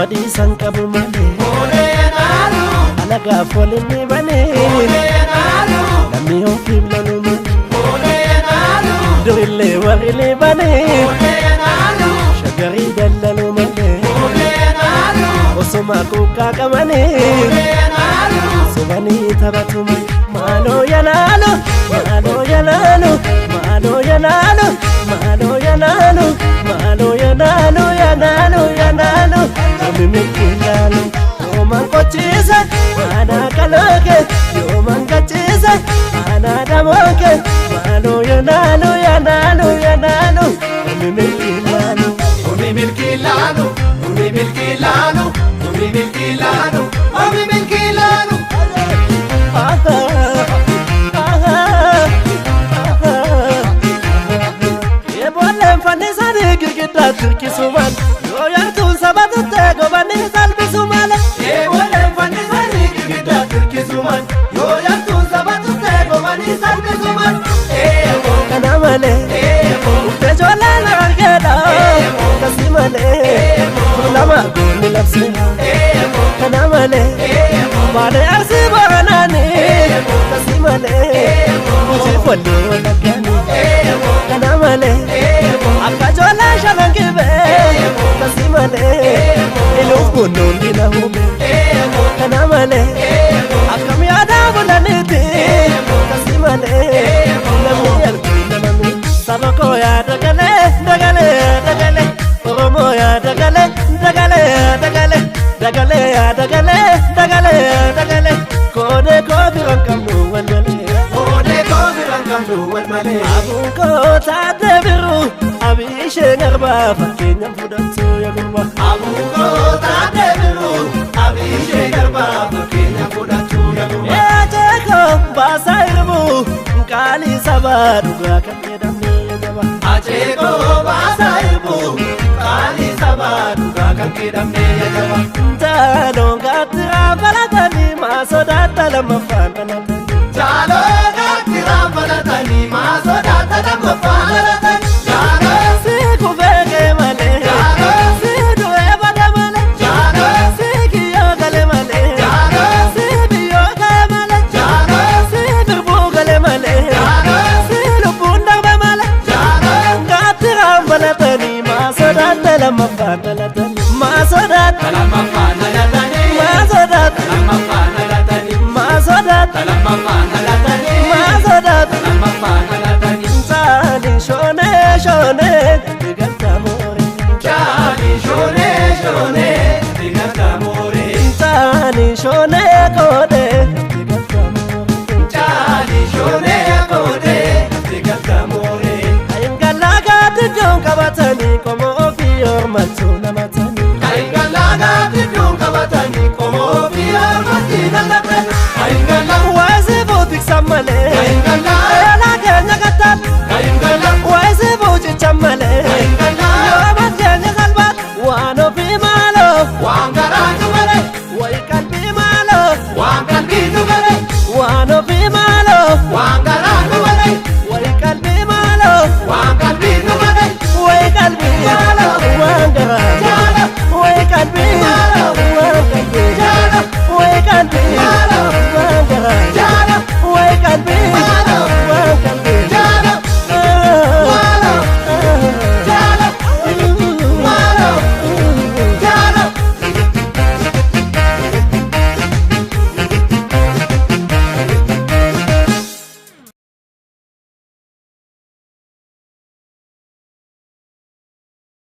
badi sankabu male Olenalu alaga folini bane Olenalu Nami hofim lalu male Olenalu Durile warile bane Olenalu Shagari dalalu male Olenalu Osoma kuka kamane Olenalu Sobani tabatu male Malo yanalu Malo yanalu Malo yanalu Malo yanalu Malo yanalu Yanalu yanalu Nami mikilalu Yoman kochisa Ana kaloke Yoman kochisa Ana damoke Malo yanalu Yanalu yanalu Nami mikilalu Umi milkilalu Umi milkilalu Umi milkilalu Umi milkilalu Turki suman yo yartun sabatu tego bani salbi suman wala fani sari gida Turki suman yo yartun sabatu tego bani salbi suman kana male te jola la geda kasimale lama goni lafse kana male bade arsi banani kasimale muzi follo lakani kana male akajola shalangibe kasimale iluko nondi na hube kana male akamyada bulaniti kasimale namiyal kunamami sabako ya dagale dagale dagale oromo ya dagale dagale dagale dagale ya dagale dagale dagale kode kobiran kamnu walmale Ode kobiran kamnu walmale abuko tadebiru abishe ngarba fakenya fudatu ya gurba Abuko tadebiru abishe garba fakenya fudatu ya gurba ya jeko basairu kali sabadu ga kamedamne jaba Acheko basaibu kali sabadu kakidamne ya jaba Jalo gatira balatani masodata lamafana Jalo gatira balatani masodata lamafana Jalo siku vege male Jalo siku ebada male Jalo siku yogale male Jalo siku yogale male Jalo siku bugale male Jalo siku bunda male Jalo gatira balatani masodata lamafana masodata lamafana latani masodata lamafana latani masodata lamafana latani